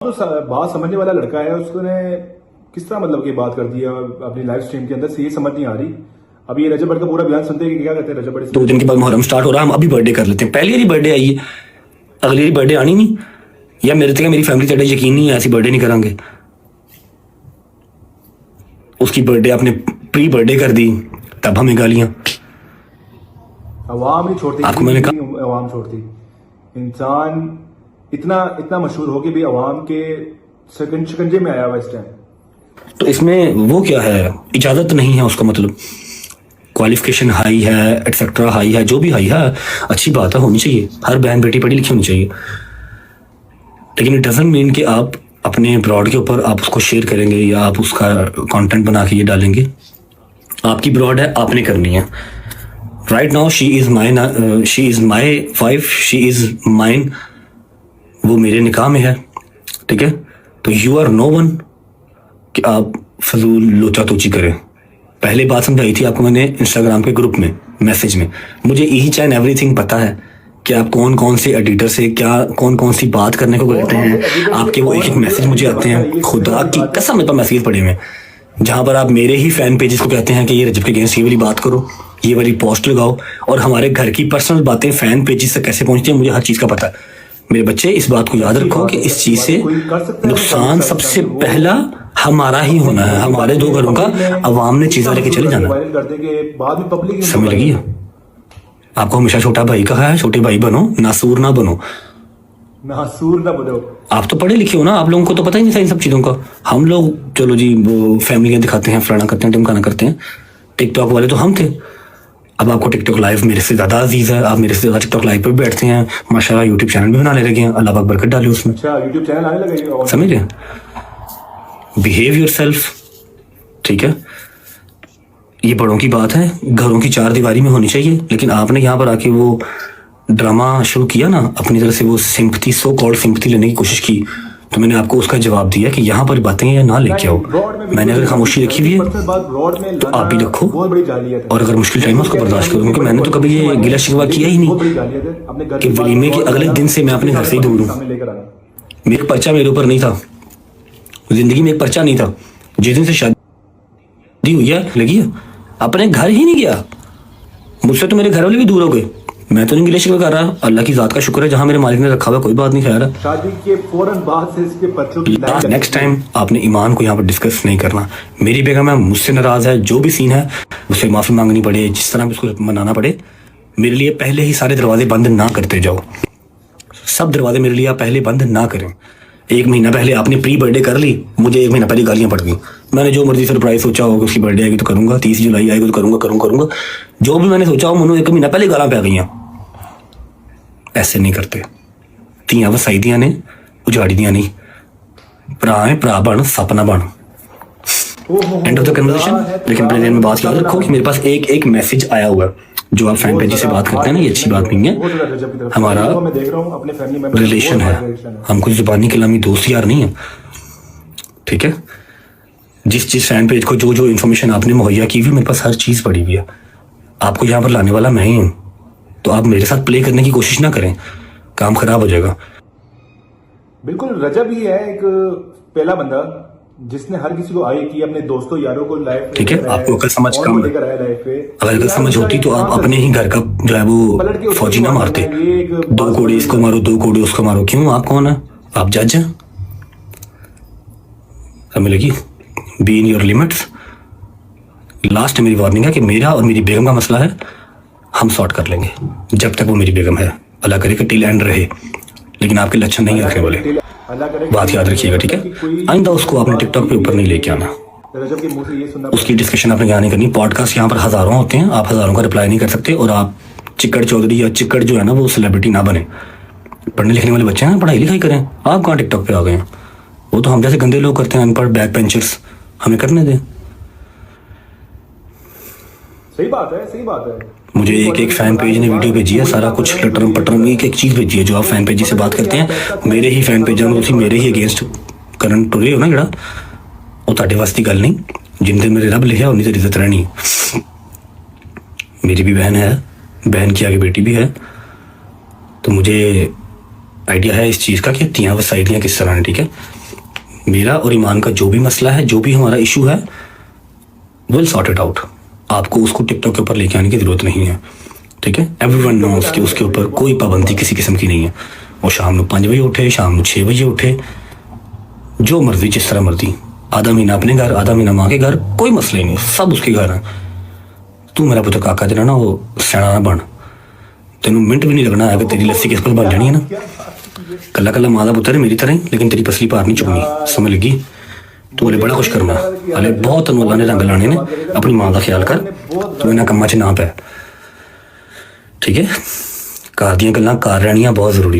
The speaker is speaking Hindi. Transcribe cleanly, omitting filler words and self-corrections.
तो बात समझने वाला लड़का है, उसने किस तरह मतलब की बात कर दी है अपनी लाइव स्ट्रीम के अंदर से, ये समझ नहीं आ रही। अब ये रजब भट्ट का पूरा बयान सुनते हैं कि क्या कहते हैं रजब भट्ट। 2 दिन के बाद मुहर्रम स्टार्ट हो रहा है, हम अभी बर्थडे कर लेते हैं। पहली बारी बर्थडे आई है, अगली बारी बर्थडे आनी नहीं, या मेरे तक मेरी फैमिली तेरे यकीन नहीं है ऐसी बर्थडे नहीं करांगे। उसकी बर्थडे आपने प्री बर्थडे कर दी, तब हमें गालियां। अवाम नहीं छोड़ती, आपको मैंने कहा अवाम छोड़ती। इंसान इतना इतना मशहूर हो कि भी अवाम के शिकंजे में आया हुआ इस टाइम। तो इसमें वो क्या है, इजाजत नहीं है उसका मतलब, क्वालिफिकेशन हाई है, एटसेट्रा हाई है, जो भी हाई है अच्छी बात है, होनी चाहिए। हर बहन बेटी पढ़ी लिखी होनी चाहिए, लेकिन इट डजंट मीन कि आप अपने ब्रॉड के ऊपर आप उसको शेयर करेंगे या आप उसका कंटेंट बना के ये डालेंगे। आपकी ब्रॉड है, आपने करनी है। Right now she is my wife, she is mine, वो मेरे निकाह में है, ठीक है। तो यू आर नो वन कि आप फजूल लोचा तोची करें। पहले बात समझाई थी आपको मैंने इंस्टाग्राम के ग्रुप में मैसेज में। मुझे ईच एंड एवरीथिंग पता है कि आप कौन कौन से एडिटर से क्या कौन कौन सी बात करने को कहते हैं। आपके वो एक एक मैसेज मुझे आते हैं, खुदा की कसम मेरे पास मैसेज पड़े हुए हैं जहां पर आप मेरे ही फैन पेजेस को कहते हैं कि ये रजब के अगेंस्ट ये वाली बात करो, ये वाली पोस्ट लगाओ। और हमारे घर की पर्सनल बातें फैन पेजेस तक कैसे पहुंचती हैं मुझे हर चीज का पता है। मेरे बच्चे इस बात को याद रखो कि इस चीज से नुकसान सबसे पहला हमारा ही होना है, हमारे 2 घरों का। अवाम ने चीजें लेके चले जाना, समझ लगी? आपको हमेशा छोटा भाई कहा है, छोटे भाई बनो, नासूर ना बनो। नासूर ना बनो। आप तो पढ़े लिखे हो ना, आप लोगों को तो पता ही नहीं था इन सब चीजों का। हम लोग चलो जी वो फैमिलियां दिखाते हैं, फलाना करते हैं, टिमकाना करते हैं। टिकटॉक वाले तो हम थे। अब आपको टिकटॉक लाइव मेरे से ज्यादा अजीज है, आप मेरे से ज्यादा टिकटॉक लाइव पे भी बैठते हैं। माशाल्लाह यूट्यूब चैनल भी बनाने लगे हैं, अल्लाह पाक बरकत डाली उसमें। अच्छा, यूट्यूब चैनल आने लगे, समझ रहे? बिहेव योरसेल्फ, ठीक है। ये बड़ों की बात है, घरों की 4 दीवारी में होनी चाहिए। लेकिन आपने यहाँ पर आके वो ड्रामा शुरू किया ना, अपनी तरफ से वो सिंपथी, सो कॉल्ड सिंपथी लेने की कोशिश की, तो मैंने आपको उसका जवाब दिया कि यहाँ पर बातें या ना लेके आओ। मैंने अगर खामोशी रखी हुई है तो आप भी रखो, और अगर मुश्किल टाइम है उसको बर्दाश्त करो। क्योंकि मैंने तो कभी ये गिला शिकवा किया ही नहीं कि वलीमे के अगले दिन से मैं अपने घर से ही दूर हूँ। मेरा पर्चा मेरे ऊपर नहीं था, जिंदगी में एक पर्चा नहीं था। जिस दिन से शादी हुई है लगी है, अपने घर ही नहीं गया। मुझसे तो मेरे घर वाले भी दूर हो गए। मैं तो नहीं गिले शिकवे कर रहा, अल्लाह की जात का शुक्र है जहां मेरे मालिक ने रखा हुआ, कोई बात नहीं खैर है। शादी के फौरन बाद से इसके बच्चों की नेक्स्ट टाइम आपने ईमान को यहाँ पर डिस्कस नहीं करना। मेरी बेगम है, मुझसे नाराज है, जो भी सीन है उससे माफी मांगनी पड़े, जिस तरह भी उसको मनाना पड़े। मेरे लिए पहले ही सारे दरवाजे बंद ना करते जाओ, सब दरवाजे मेरे लिए आप पहले बंद ना करें। 1 महीना पहले आपने प्री बर्थडे कर ली, मुझे 1 महीना पहले गालियां पड़ गई। मैंने जो मर्जी सरप्राइज सोचा होगा, उसकी बर्थडे आएगी तो करूंगा, 30 जुलाई आएगी तो करूंगा। जो भी मैंने सोचा हो, मनु 1 महीना पहले गालां पे आ गई। ऐसे नहीं करते। ਧੀਆਂ ਵਸਾਈਦੀਆਂ ਨੇ, ਉਜਾੜੀਆਂ नहीं। ਭਰਾ है, भरा बन, सपना बन। End of the conversation. लेकिन अपने दिन में बात याद रखो कि मेरे पास एक मैसेज आया हुआ है। जो आप फैन पेज से बात करते हैं ना, ये अच्छी बात नहीं है। हमारा रिलेशन है, हम कुछ जुबानी कलामी दोस्त यार नहीं है, ठीक है। जिस फैन पेज को जो इन्फॉर्मेशन आपने मुहैया की हुई, मेरे पास हर चीज पड़ी हुई है। आपको यहाँ पर लाने वाला मैं ही हूँ, तो आप मेरे साथ प्ले करने की कोशिश ना करें, काम खराब हो जाएगा। बिल्कुल रजब ही है एक पहला बंदा जिसने हर किसी को आई की, अपने दोस्तों यारों को लाइव, ठीक है। आपको अकल समझ कम है, अगर अकल समझ होती तो आप अपने ही घर का जो है वो फौजी ना मारते। 2 कोड़े इसको मारो, 2 कोड़े उसको मारो। क्यों? आप कौन है? आप जज हैं? हमें लगी be in your limits. Last मेरी वार्निंग है कि मेरा और मेरी बेगम का मसला है, हम सॉर्ट कर लेंगे जब तक वो मेरी बेगम है। अल्लाह करे कि टिल एंड रहे, लेकिन आपके लक्षण नहीं रखने वाले, बात याद रखिएगा, ठीक है। आइंदा उसको आपने टिकटॉक पे ऊपर नहीं लेके आना, उसकी डिस्कशन आपने यहाँ नहीं करनी। पॉडकास्ट यहाँ पर हजारों होते हैं, आप हजारों का रिप्लाई नहीं कर सकते। और आप चिक्कड़ चौधरी या चिक्कड़ जो है ना, वो सेलिब्रिटी ना बने। पढ़ने लिखने वाले बच्चे हैं, पढ़ाई लिखाई करें। आप कहाँ टिकटॉक पे आ गए हैं? वो तो हम जैसे गंदे लोग करते हैं, अनपढ़ बैक बेंचर्स, हमें करने दें। सही बात है। मुझे एक फैन पेज ने वीडियो भेजी है, सारा कुछ लटरम पटरम एक चीज भेजी है। जो आप फैन पेज से बात करते हैं, मेरे ही फैन पेज में मेरे ही अगेंस्ट करन टुरे हो ना, जरा वो ਤੁਹਾਡੇ वास्ते गल नहीं। जिन दिन मेरे रब लिखा उन्हीं से इज्जत रहनी। मेरी भी बहन है, बहन की आगे बेटी भी है, तो मुझे आइडिया है इस चीज़ का कि तियां वसाइलियाँ किस तरह हैं, ठीक है। मेरा और ईमान का जो भी मसला है, जो भी हमारा इशू है, विल सॉर्ट इट आउट। आपको उसको टिकटॉक के ऊपर लेके आने की ज़रूरत नहीं है, ठीक है। एवरीवन नोस कि उसके ऊपर कोई पाबंदी किसी किस्म की नहीं है। वो शाम को 5 बजे उठे, शाम को 6 बजे उठे, जो मर्जी, जिस तरह मर्जी, आधा महीना अपने घर, आधा महीना माँ के घर, कोई मसला ही नहीं, सब उसके घर है। तू मेरा पुत्र काका तेरा ना वो सैना ना बन, तेनों मिनट भी नहीं लगना है कि तेरी लस्सी किस पर बन जानी है ना। कला कला माँ का पुत्र है मेरी तरह ही, लेकिन तेरी पसली पार नहीं चुकनी, समझ लगी। तू हले बड़ा कुछ करना, हले बहुत अल्लाह ने रंग लाने ने। अपनी माँ का ख्याल कर, तू इन्होंने कम्मा च ना पै, ठीक है। घर दियां गल्लां घर रहनियां बहुत जरूरी।